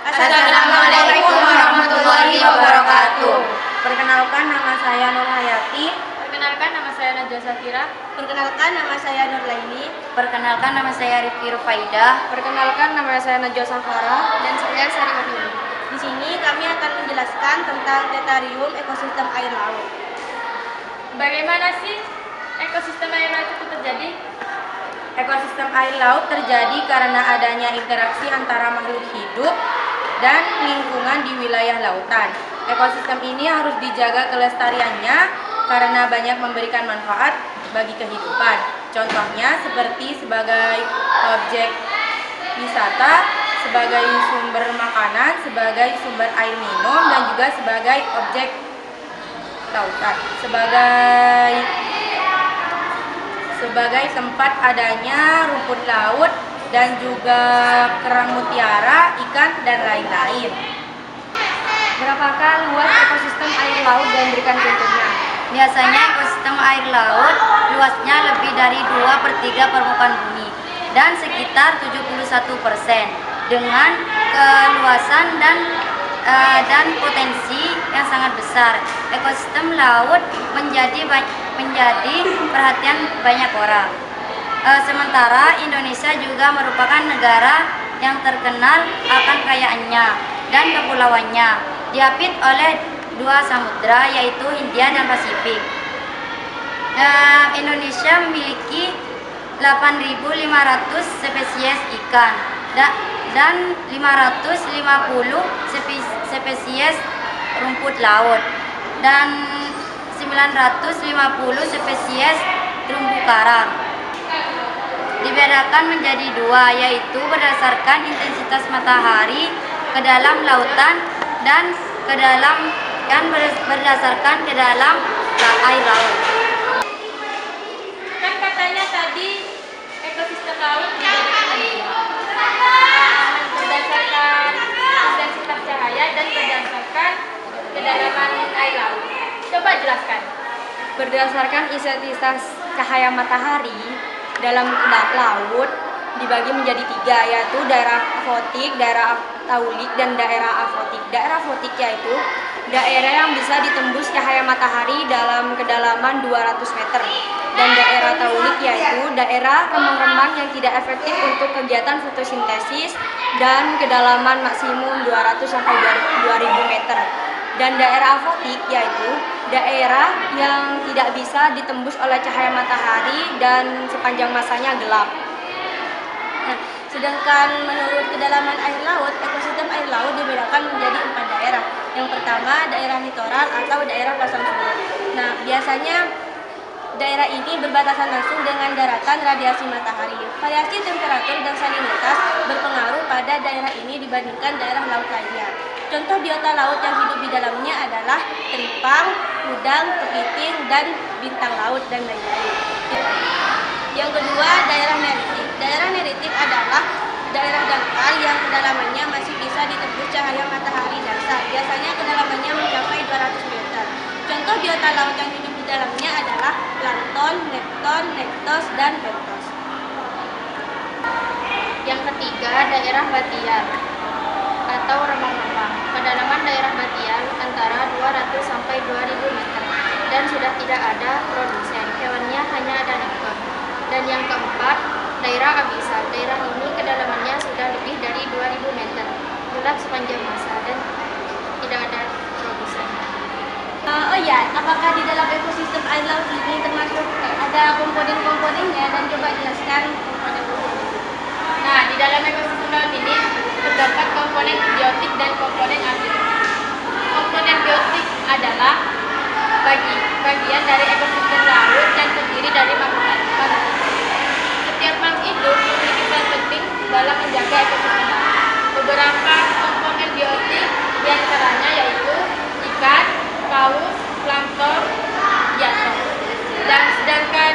Assalamualaikum warahmatullahi wabarakatuh. Perkenalkan, nama saya Nur Hayati. Perkenalkan, nama saya Najwa Safira. Perkenalkan, nama saya Nur Laini. Perkenalkan, nama saya Rifki Rufaidah. Perkenalkan, nama saya Najwa Safara. Dan saya Sari Manuri. Di sini kami akan menjelaskan tentang tetarium ekosistem air laut. Bagaimana sih ekosistem air laut itu terjadi? Ekosistem air laut terjadi karena adanya interaksi antara makhluk hidup dan lingkungan di wilayah lautan. Ekosistem ini harus dijaga kelestariannya karena banyak memberikan manfaat bagi kehidupan. Contohnya seperti sebagai objek wisata, sebagai sumber makanan, sebagai sumber air minum, dan juga sebagai objek lautan, sebagai tempat adanya rumput laut dan juga kerang mutiara, ikan, dan lain-lain. Berapakah luas ekosistem air laut dan berikan contohnya? Biasanya ekosistem air laut luasnya lebih dari 2/3 permukaan bumi dan sekitar 71% dengan keluasan dan potensi yang sangat besar. Ekosistem laut menjadi perhatian banyak orang. Sementara Indonesia juga merupakan negara yang terkenal akan kekayaannya dan kepulauannya, diapit oleh dua samudra yaitu Hindia dan Pasifik. Indonesia memiliki 8.500 spesies ikan dan 550 spesies rumput laut dan 950 spesies terumbu karang. Dibedakan menjadi dua, yaitu berdasarkan intensitas matahari ke dalam lautan dan berdasarkan ke dalam air laut. Kan katanya tadi ekosistem laut dibedakan berdasarkan intensitas cahaya dan berdasarkan kedalaman air laut. Coba jelaskan. Berdasarkan intensitas cahaya matahari dalam laut dibagi menjadi tiga, yaitu daerah fotik, daerah taulik, dan daerah afotik. Daerah fotik yaitu daerah yang bisa ditembus cahaya matahari dalam kedalaman 200 meter. Dan daerah taulik yaitu daerah remang-remang yang tidak efektif untuk kegiatan fotosintesis dan kedalaman maksimum 200 sampai 2000 meter. Dan daerah afotik yaitu daerah yang tidak bisa ditembus oleh cahaya matahari dan sepanjang masanya gelap. Nah, sedangkan menurut kedalaman air laut, ekosistem air laut dibedakan menjadi 4 daerah. Yang pertama, daerah litoral atau daerah pasang surut. Nah, biasanya daerah ini berbatasan langsung dengan daratan radiasi matahari. Variasi temperatur dan salinitas berpengaruh pada daerah ini dibandingkan daerah laut lainnya. Contoh biota laut yang hidup di dalamnya adalah teripang, udang, kepiting, dan bintang laut, dan lain-lain. Yang kedua, daerah neritik. Daerah neritik adalah daerah dangkal yang kedalamannya masih bisa ditembus cahaya matahari dasar. Biasanya kedalamannya mencapai 200 meter. Contoh biota laut yang hidup di dalamnya adalah plankton, nepton, nektos, dan bentos. Yang ketiga, daerah batiar atau remang-remang. Kedalaman daerah batiar antara 200 sampai 2000 meter dan sudah tidak ada produsen. Hewannya hanya ada nekton. Dan yang keempat, daerah abisal. Daerah ini kedalamannya sudah lebih dari 2000 meter, gelap sepanjang masa dan tidak ada produsen. Oh ya, apakah di dalam ekosistem air laut ini termasuk ada komponen-komponennya, dan coba jelaskan komponen-komponen. Nah, di dalam ekosistem laut ini terdapat komponen biotik dan komponen abiotik. Komponen biotik adalah bagian dari ekosistem laut yang terdiri dari makhluk hidup. Setiap makhluk hidup memiliki peran penting dalam menjaga ekosistem laut. Beberapa komponen biotik diantaranya yaitu ikan, paus, plankton, biatok. Dan sedangkan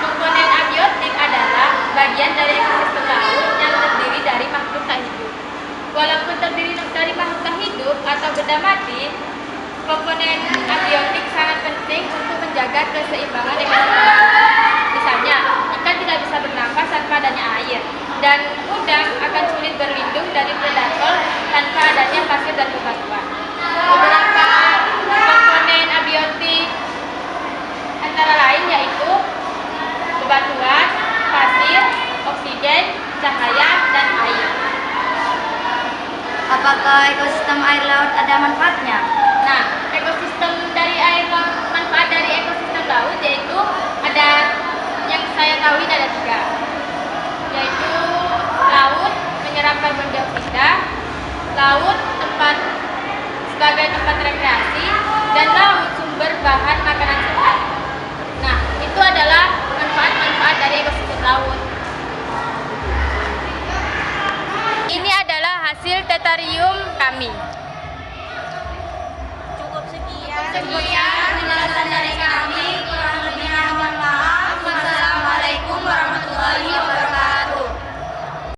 komponen abiotik adalah bagian dari ekosistem laut yang terdiri dari makhluk tak hidup. Walaupun terdiri dari makhluk tak hidup atau benda mati, komponen abiotik sangat penting untuk menjaga keseimbangan ekosistem laut. Misalnya, ikan tidak bisa bernafas tanpa adanya air, dan udang akan sulit berlindung dari predator apakah ekosistem air laut ada manfaatnya? Nah, manfaat dari ekosistem laut yaitu ada yang saya tahu ada 3, yaitu laut menyerap karbon dioksida, laut sebagai tempat rekreasi, dan laut sumber bahan makanan sehat. Nah, itu adalah manfaat-manfaat dari ekosistem laut. Ini adalah hasil tetarium kami. Cukup sekian Sekian penjelasan